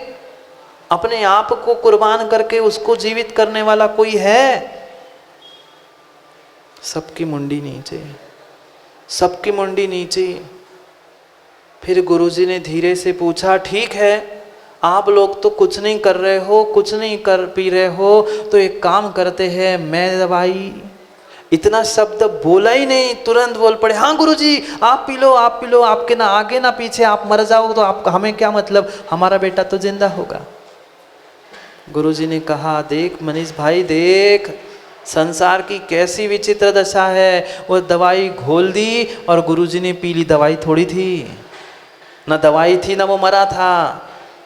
अपने आप को कुर्बान करके उसको जीवित करने वाला कोई है? सबकी मुंडी नीचे, सबकी मुंडी नीचे। फिर गुरुजी ने धीरे से पूछा, ठीक है आप लोग तो कुछ नहीं कर रहे हो, कुछ नहीं कर पी रहे हो, तो एक काम करते हैं, मैं दवाई। इतना शब्द बोला ही नहीं, तुरंत बोल पड़े, हाँ गुरुजी आप पी लो, आप पी लो, आपके ना आगे ना पीछे, आप मर जाओ तो आप हमें क्या मतलब, हमारा बेटा तो जिंदा होगा। गुरुजी ने कहा, देख मनीष भाई देख, संसार की कैसी विचित्र दशा है। वो दवाई घोल दी और गुरुजी ने पी ली। दवाई थोड़ी थी, ना दवाई थी ना वो मरा था,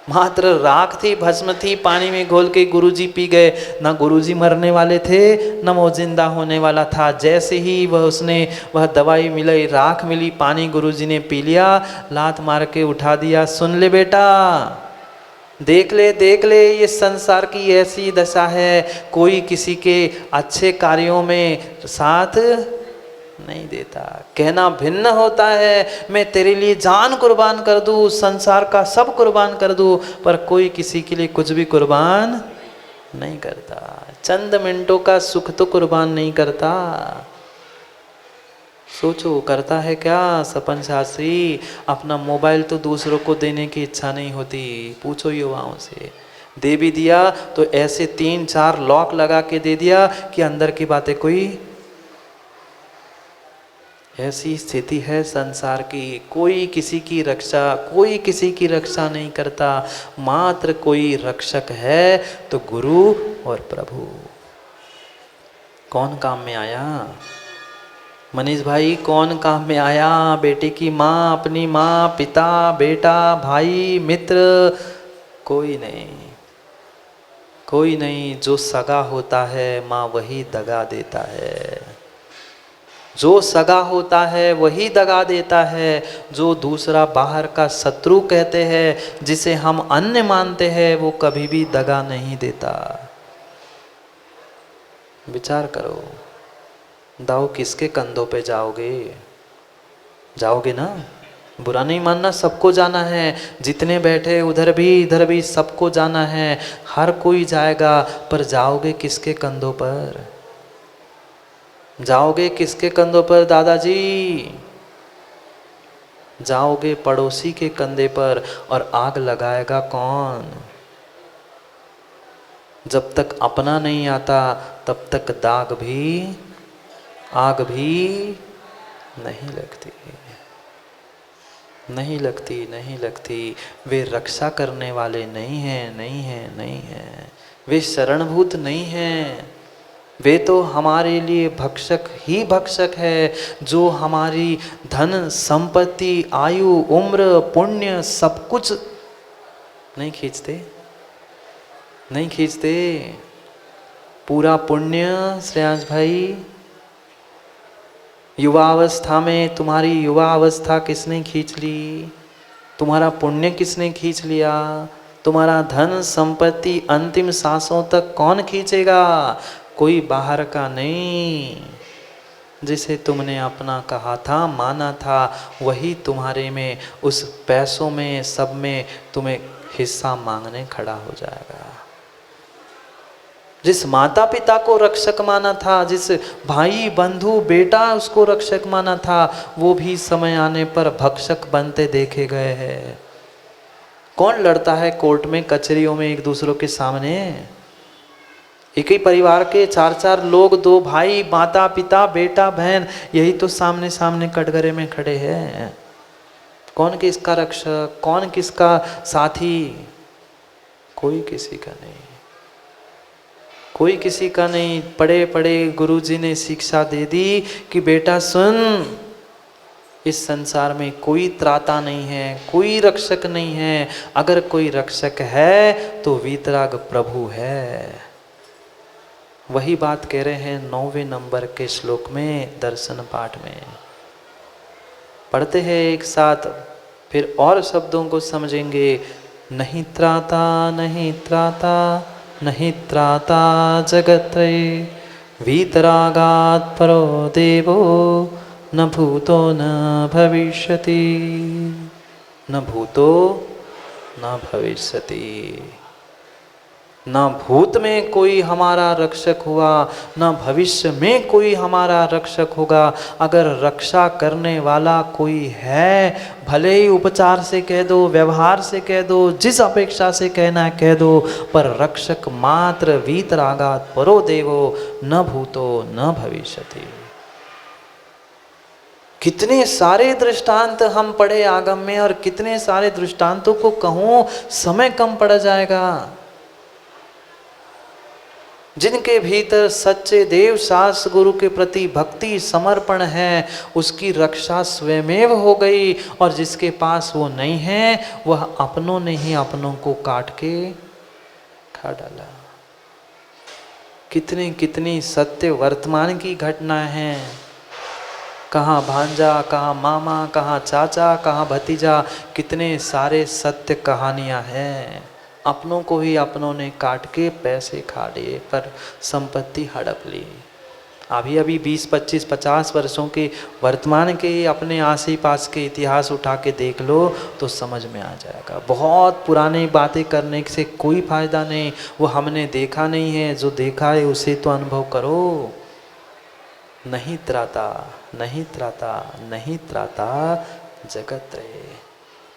मात्र राख थी, भस्म थी, पानी में घोल के गुरुजी पी गए। ना गुरुजी मरने वाले थे ना वो जिंदा होने वाला था। जैसे ही वह दवाई मिली, राख मिली, पानी गुरुजी ने पी लिया, लात मार के उठा दिया, सुन ले बेटा, देख ले ये संसार की ऐसी दशा है, कोई किसी के अच्छे कार्यों में साथ नहीं देता। कहना भिन्न होता है, मैं तेरे लिए जान कुर्बान कर दूं, संसार का सब कुर्बान कर दूं, पर कोई किसी के लिए कुछ भी कुर्बान नहीं करता। चंद मिनटों का सुख तो कुर्बान नहीं करता। सोचो करता है क्या सपन शास्त्री? अपना मोबाइल तो दूसरों को देने की इच्छा नहीं होती। पूछो युवाओं से, दे भी दिया तो ऐसे 3-4 लॉक लगा के दे दिया कि अंदर की बातें कोई। ऐसी स्थिति है संसार की, कोई किसी की रक्षा नहीं करता। मात्र कोई रक्षक है तो गुरु और प्रभु। कौन काम में आया मनीष भाई? कौन काम में आया? बेटे की माँ, अपनी माँ, पिता, बेटा, भाई, मित्र, कोई नहीं। जो सगा होता है माँ वही दगा देता है, जो सगा होता है वही दगा देता है। जो दूसरा बाहर का शत्रु कहते हैं, जिसे हम अन्य मानते हैं, वो कभी भी दगा नहीं देता। विचार करो, दाव किसके कंधों पे जाओगे ना? बुरा नहीं मानना, सबको जाना है। जितने बैठे उधर भी सबको जाना है, हर कोई जाएगा, पर जाओगे किसके कंधों पर? जाओगे किसके कंधों पर दादाजी? जाओगे पड़ोसी के कंधे पर। और आग लगाएगा कौन? जब तक अपना नहीं आता तब तक आग भी नहीं लगती। वे रक्षा करने वाले नहीं हैं। वे शरणभूत नहीं हैं। वे तो हमारे लिए भक्षक है, जो हमारी धन संपत्ति, आयु, उम्र, पुण्य सब कुछ नहीं खींचते। पूरा पुण्य श्रेयांश भाई, युवावस्था में तुम्हारी युवावस्था किसने खींच ली? तुम्हारा पुण्य किसने खींच लिया? तुम्हारा धन संपत्ति अंतिम सांसों तक कौन खींचेगा? कोई बाहर का नहीं। जिसे तुमने अपना कहा था, माना था, वही तुम्हारे में, उस पैसों में, सब में तुम्हें हिस्सा मांगने खड़ा हो जाएगा। जिस माता पिता को रक्षक माना था, जिस भाई बंधु बेटा उसको रक्षक माना था, वो भी समय आने पर भक्षक बनते देखे गए हैं। कौन लड़ता है कोर्ट में, कचहरियों में एक दूसरों के सामने? एक ही परिवार के 4-4 लोग, 2 भाई, माता पिता, बेटा बहन, यही तो सामने सामने कटघरे में खड़े हैं। कौन किसका रक्षक, कौन किसका साथी? कोई किसी का नहीं। पड़े पड़े गुरुजी ने शिक्षा दे दी कि बेटा सुन, इस संसार में कोई त्राता नहीं है, कोई रक्षक नहीं है। अगर कोई रक्षक है तो वीतराग प्रभु है। वही बात कह रहे हैं 9वें नंबर के श्लोक में, दर्शन पाठ में। पढ़ते हैं एक साथ, फिर और शब्दों को समझेंगे। नहीं त्राता जगत्रये, वीतरागात् परो देवो न भूतो न भविष्यति। ना भूत में कोई हमारा रक्षक हुआ, ना भविष्य में कोई हमारा रक्षक होगा। अगर रक्षा करने वाला कोई है, भले ही उपचार से कह दो, व्यवहार से कह दो, जिस अपेक्षा से कहना है कह दो, पर रक्षक मात्र वीतरागात् परो देवो न भूतो न भविष्यति। कितने सारे दृष्टांत हम पढ़े आगम में, और कितने सारे दृष्टांतों को कहूं, समय कम पड़ जाएगा। जिनके भीतर सच्चे देव शास्त्र गुरु के प्रति भक्ति समर्पण है, उसकी रक्षा स्वयमेव हो गई, और जिसके पास वो नहीं है, वह अपनों ने ही अपनों को काट के खा डाला। कितनी कितनी सत्य वर्तमान की घटनाएं हैं। कहाँ भांजा, कहाँ मामा, कहाँ चाचा, कहाँ भतीजा, कितने सारे सत्य कहानियां हैं। अपनों को ही अपनों ने काट के पैसे खा लिए, पर संपत्ति हड़प ली। अभी अभी 20, 25, 50 वर्षों के वर्तमान के अपने आस ही पास के इतिहास उठा के देख लो तो समझ में आ जाएगा। बहुत पुरानी बातें करने से कोई फायदा नहीं, वो हमने देखा नहीं है। जो देखा है उसे तो अनुभव करो। नहीं त्राता, नहीं त्राता, नहीं त्राता जगत रहे।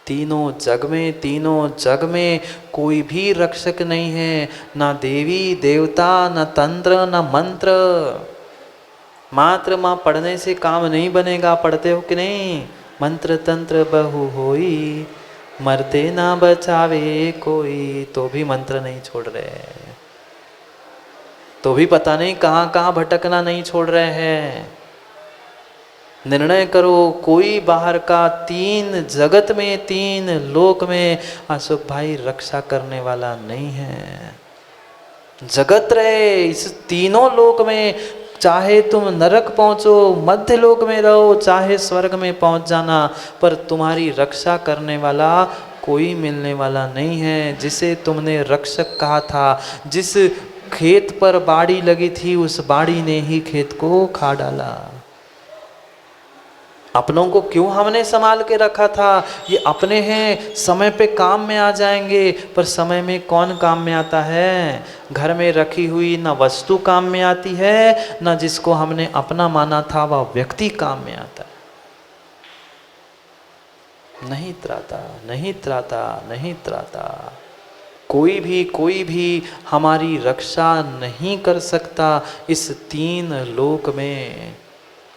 तीनों जग में कोई भी रक्षक नहीं है, ना देवी देवता, ना तंत्र, ना मंत्र। मात्र माँ पढ़ने से काम नहीं बनेगा। पढ़ते हो कि नहीं? मंत्र तंत्र बहु होई, मरते ना बचावे कोई। तो भी मंत्र नहीं छोड़ रहे, तो भी पता नहीं कहाँ कहाँ भटकना नहीं छोड़ रहे हैं। निर्णय करो, कोई बाहर का, 3 जगत में, 3 लोक में अशोक भाई रक्षा करने वाला नहीं है। जगत रहे इस तीनों लोक में, चाहे तुम नरक पहुंचो, मध्य लोक में रहो, चाहे स्वर्ग में पहुंच जाना, पर तुम्हारी रक्षा करने वाला कोई मिलने वाला नहीं है। जिसे तुमने रक्षक कहा था, जिस खेत पर बाड़ी लगी थी, उस बाड़ी ने ही खेत को खा डाला। अपनों को क्यों हमने संभाल के रखा था? ये अपने हैं, समय पे काम में आ जाएंगे, पर समय में कौन काम में आता है? घर में रखी हुई ना वस्तु काम में आती है, ना जिसको हमने अपना माना था वह व्यक्ति काम में आता है। नहीं त्राता, नहीं त्राता, नहीं त्राता। कोई भी हमारी रक्षा नहीं कर सकता इस 3 लोक में।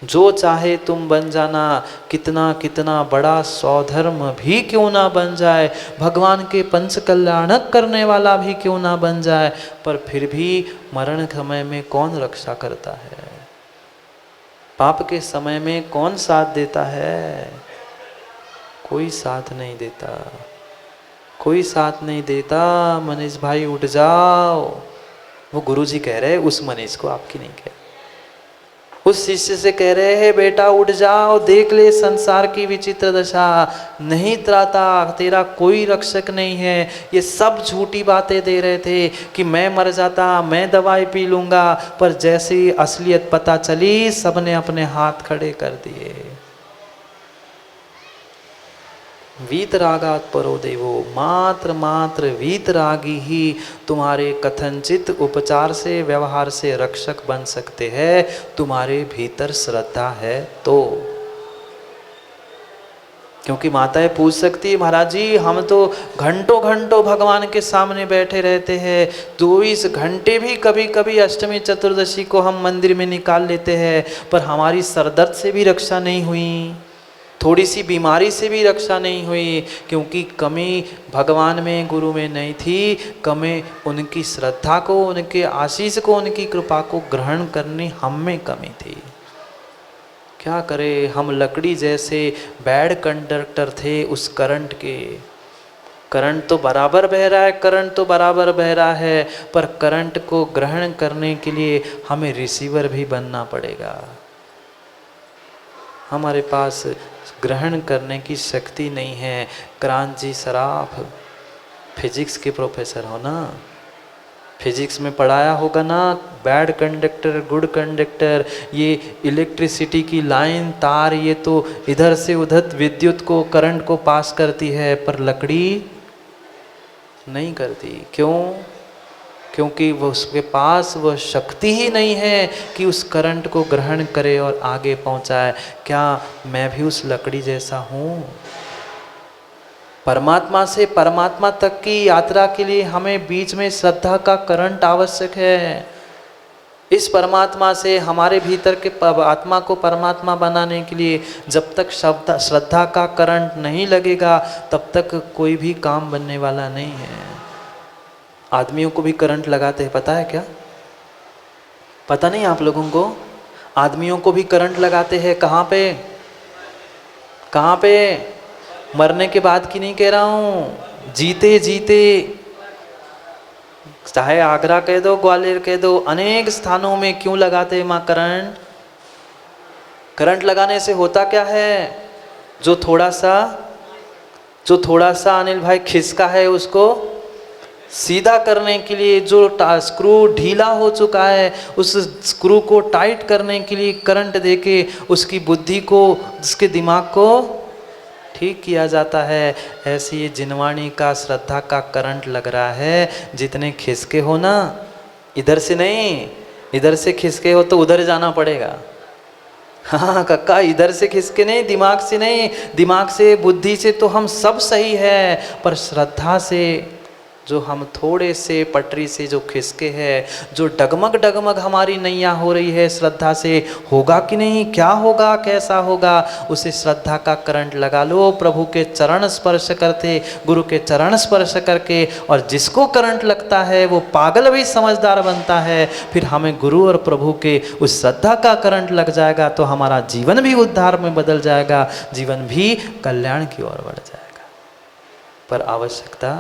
जो चाहे तुम बन जाना, कितना कितना बड़ा सौधर्म भी क्यों ना बन जाए, भगवान के पंच कल्याणक करने वाला भी क्यों ना बन जाए, पर फिर भी मरण समय में कौन रक्षा करता है? पाप के समय में कौन साथ देता है? कोई साथ नहीं देता, कोई साथ नहीं देता। मनीष भाई उठ जाओ, वो गुरुजी कह रहे, उस मनीष को, आपकी नहीं कह, उस शिष्य से कह रहे हैं, बेटा उठ जाओ, देख ले संसार की विचित्र दशा। नहीं त्राता, तेरा कोई रक्षक नहीं है। ये सब झूठी बातें दे रहे थे कि मैं मर जाता, मैं दवाई पी लूंगा, पर जैसे ही असलियत पता चली, सबने अपने हाथ खड़े कर दिए। वीतरागात् परो देवो, मात्र मात्र वीतरागी ही तुम्हारे कथनचित उपचार से, व्यवहार से रक्षक बन सकते हैं। तुम्हारे भीतर श्रद्धा है तो। क्योंकि माताएं पूछ सकती है, महाराज जी हम तो घंटों घंटों भगवान के सामने बैठे रहते हैं, 24 घंटे भी कभी कभी अष्टमी चतुर्दशी को हम मंदिर में निकाल लेते हैं, पर हमारी सरदर्द से भी रक्षा नहीं हुई, थोड़ी सी बीमारी से भी रक्षा नहीं हुई, क्योंकि कमी भगवान में, गुरु में नहीं थी, कमी उनकी श्रद्धा को, उनके आशीष को, उनकी कृपा को ग्रहण करनी हम में कमी थी। क्या करें, हम लकड़ी जैसे बैड कंडक्टर थे उस करंट के। करंट तो बराबर बह रहा है, करंट तो बराबर बह रहा है, पर करंट को ग्रहण करने के लिए हमें रिसीवर भी बनना पड़ेगा। हमारे पास ग्रहण करने की शक्ति नहीं है। क्रांत जी सराफ फिजिक्स के प्रोफेसर हो ना, फिजिक्स में पढ़ाया होगा ना, बैड कंडक्टर गुड कंडक्टर, ये इलेक्ट्रिसिटी की लाइन, तार, ये तो इधर से उधर विद्युत को, करंट को पास करती है, पर लकड़ी नहीं करती। क्यों? क्योंकि वो उसके पास वह शक्ति ही नहीं है कि उस करंट को ग्रहण करे और आगे पहुंचाए। क्या मैं भी उस लकड़ी जैसा हूँ? परमात्मा से परमात्मा तक की यात्रा के लिए हमें बीच में श्रद्धा का करंट आवश्यक है। इस परमात्मा से हमारे भीतर के आत्मा को परमात्मा बनाने के लिए जब तक श्रद्धा का करंट नहीं लगेगा तब तक कोई भी काम बनने वाला नहीं है। आदमियों को भी करंट लगाते हैं, पता है क्या? पता नहीं आप लोगों को? आदमियों को भी करंट लगाते हैं। कहाँ पे? कहाँ पे? मरने के बाद की नहीं कह रहा हूँ, जीते जीते। चाहे आगरा कह दो, ग्वालियर कह दो, अनेक स्थानों में क्यों लगाते हैं माँ करंट? करंट लगाने से होता क्या है? जो थोड़ा सा अनिल भाई खिसका है उसको सीधा करने के लिए, जो स्क्रू ढीला हो चुका है उस स्क्रू को टाइट करने के लिए करंट देके उसकी बुद्धि को, उसके दिमाग को ठीक किया जाता है। ऐसे ये जिनवाणी का श्रद्धा का करंट लग रहा है। जितने खिसके हो ना, इधर से नहीं, इधर से खिसके हो तो उधर जाना पड़ेगा। हाँ कक्का, इधर से खिसके नहीं, दिमाग से नहीं, दिमाग से बुद्धि से तो हम सब सही है, पर श्रद्धा से जो हम थोड़े से पटरी से जो खिसके है, जो डगमग डगमग हमारी नैया हो रही है श्रद्धा से, होगा कि नहीं, क्या होगा, कैसा होगा, उसे श्रद्धा का करंट लगा लो। प्रभु के चरण स्पर्श करते, गुरु के चरण स्पर्श करके, और जिसको करंट लगता है वो पागल भी समझदार बनता है। फिर हमें गुरु और प्रभु के उस श्रद्धा का करंट लग जाएगा तो हमारा जीवन भी उद्धार में बदल जाएगा, जीवन भी कल्याण की ओर बढ़ जाएगा। पर आवश्यकता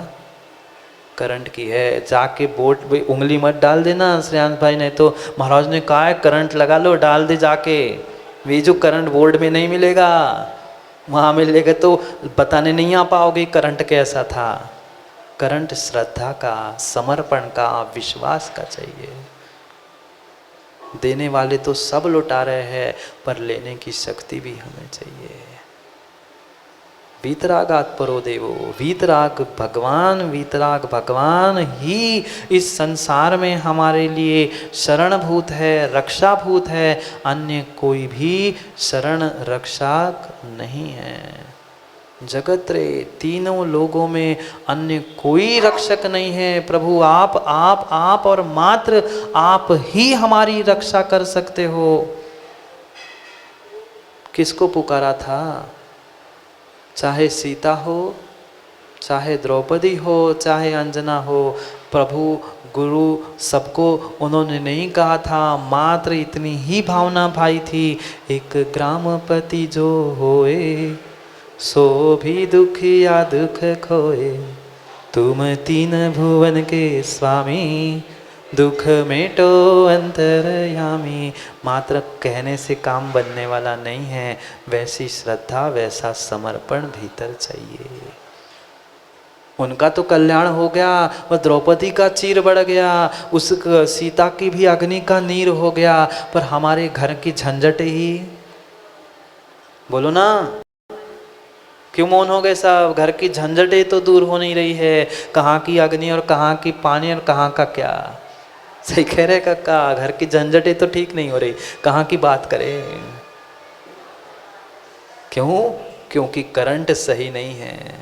करंट की है। जाके बोर्ड पे उंगली मत डाल देना श्रेयांश भाई, नहीं तो महाराज ने कहा है करंट लगा लो, डाल दे जाके। वे जो करंट बोर्ड में नहीं मिलेगा, वहाँ मिलेगा तो बताने नहीं आ पाओगे करंट कैसा था। करंट श्रद्धा का, समर्पण का, विश्वास का चाहिए। देने वाले तो सब लुटा रहे हैं, पर लेने की शक्ति भी हमें चाहिए। वीतरागात परो देवो, वीतराग भगवान ही इस संसार में हमारे लिए शरणभूत है, रक्षाभूत है। अन्य कोई भी शरण रक्षक नहीं है। जगत रे, तीनों लोगों में अन्य कोई रक्षक नहीं है। प्रभु आप और मात्र आप ही हमारी रक्षा कर सकते हो। किसको पुकारा था? चाहे सीता हो, चाहे द्रौपदी हो, चाहे अंजना हो, प्रभु गुरु सबको उन्होंने नहीं कहा था। मात्र इतनी ही भावना भाई थी, एक ग्रामपति जो होए सो भी दुखिया दुख खोए, तुम तीन भुवन के स्वामी, दुख मेटो अंतरयामी। मात्र कहने से काम बनने वाला नहीं है, वैसी श्रद्धा, वैसा समर्पण भीतर चाहिए। उनका तो कल्याण हो गया, वह द्रौपदी का चीर बढ़ गया, उस सीता की भी अग्नि का नीर हो गया, पर हमारे घर की झंझट ही, बोलो ना, क्यों मौन हो गए सब? घर की झंझटें तो दूर हो नहीं रही है। कहाँ की अग्नि और कहाँ की पानी और कहाँ का क्या? सही कह रहे काका, घर की झंझटें तो ठीक नहीं हो रही, कहाँ की बात करें? क्यों? क्योंकि करंट सही नहीं है।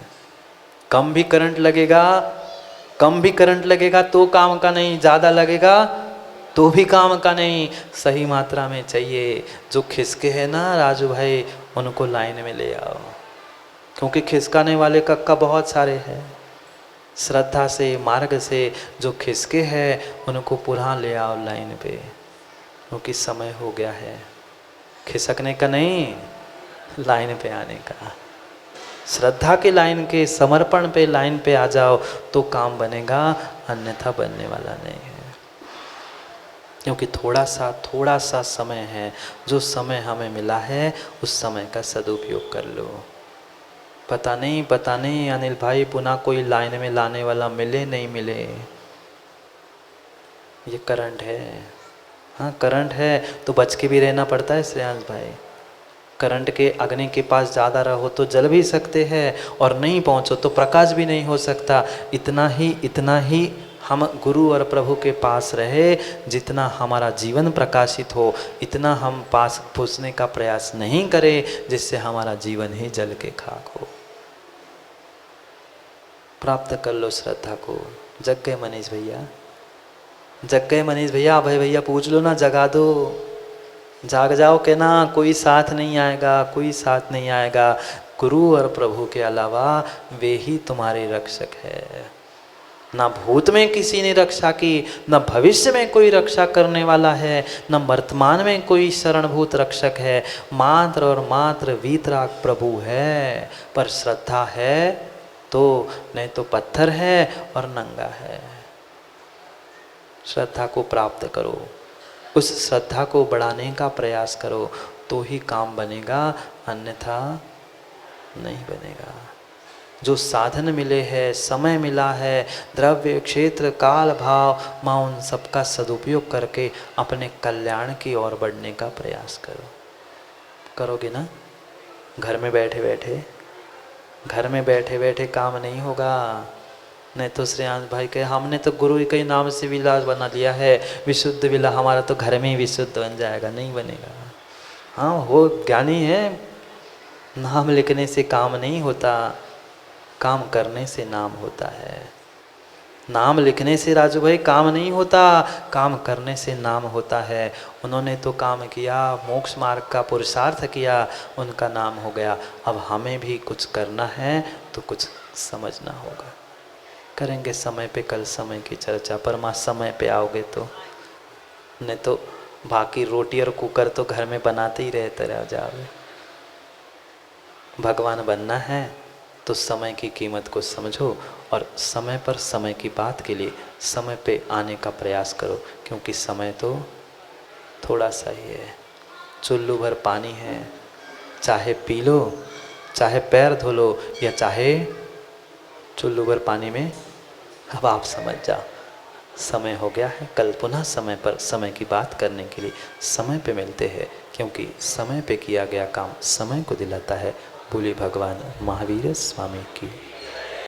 कम भी करंट लगेगा तो काम का नहीं, ज़्यादा लगेगा तो भी काम का नहीं। सही मात्रा में चाहिए। जो खिसके है ना राजू भाई, उनको लाइन में ले आओ, क्योंकि खिसकाने वाले कक्का बहुत सारे हैं। श्रद्धा से, मार्ग से जो खिसके हैं उनको पुनः ले आओ लाइन पे, क्योंकि समय हो गया है खिसकने का नहीं, लाइन पे आने का। श्रद्धा के लाइन के, समर्पण पे लाइन पे आ जाओ तो काम बनेगा, अन्यथा बनने वाला नहीं है। क्योंकि थोड़ा सा समय है, जो समय हमें मिला है उस समय का सदुपयोग कर लो। पता नहीं अनिल भाई पुनः कोई लाइन में लाने वाला मिले नहीं मिले। ये करंट है। हाँ करंट है तो बच के भी रहना पड़ता है श्रेयांश भाई। करंट के अग्नि के पास ज़्यादा रहो तो जल भी सकते हैं, और नहीं पहुँचो तो प्रकाश भी नहीं हो सकता। इतना ही हम गुरु और प्रभु के पास रहे, जितना हमारा जीवन प्रकाशित हो इतना हम पास पहुँचने का प्रयास नहीं करें जिससे हमारा जीवन ही जल के खाक हो। प्राप्त कर लो श्रद्धा को। जग गए मनीष भैया, जग गए मनीष भैया, अभय भैया पूछ लो ना, जगा दो, जाग जाओ के ना, कोई साथ नहीं आएगा, कोई साथ नहीं आएगा। गुरु और प्रभु के अलावा वे ही तुम्हारे रक्षक है। ना भूत में किसी ने रक्षा की, न भविष्य में कोई रक्षा करने वाला है, न वर्तमान में कोई शरणभूत रक्षक है। मात्र और मात्र वीतराग प्रभु है। पर श्रद्धा है तो, नहीं तो पत्थर है और नंगा है। श्रद्धा को प्राप्त करो, उस श्रद्धा को बढ़ाने का प्रयास करो तो ही काम बनेगा, अन्यथा नहीं बनेगा। जो साधन मिले हैं, समय मिला है, द्रव्य क्षेत्र काल भाव, माँ उन सबका सदुपयोग करके अपने कल्याण की ओर बढ़ने का प्रयास करो। करोगे ना? घर में बैठे बैठे, घर में बैठे बैठे काम नहीं होगा। नहीं तो श्रेयांश भाई कहे हमने तो गुरु के नाम से विलास बना लिया है, विशुद्ध विला, हमारा तो घर में ही विशुद्ध बन जाएगा। नहीं बनेगा। हाँ वो ज्ञानी है, नाम लिखने से काम नहीं होता, काम करने से नाम होता है। नाम लिखने से राजू भाई काम नहीं होता, काम करने से नाम होता है। उन्होंने तो काम किया, मोक्ष मार्ग का पुरुषार्थ किया, उनका नाम हो गया। अब हमें भी कुछ करना है तो कुछ समझना होगा। करेंगे समय पे कल समय की चर्चा, पर माँ समय पे आओगे तो, नहीं तो बाकी रोटी और कुकर तो घर में बनाते ही रहते रह जाओगे। भगवान बनना है तो समय की कीमत को समझो और समय पर समय की बात के लिए समय पे आने का प्रयास करो, क्योंकि समय तो थोड़ा सा ही है। चुल्लू भर पानी है, चाहे पी लो, चाहे पैर धो लो, या चाहे चुल्लू भर पानी में। अब आप समझ जाओ, समय हो गया है। कल पुनः समय पर समय की बात करने के लिए समय पे मिलते हैं, क्योंकि समय पे किया गया काम समय को दिलाता है। बोले भगवान महावीर स्वामी की।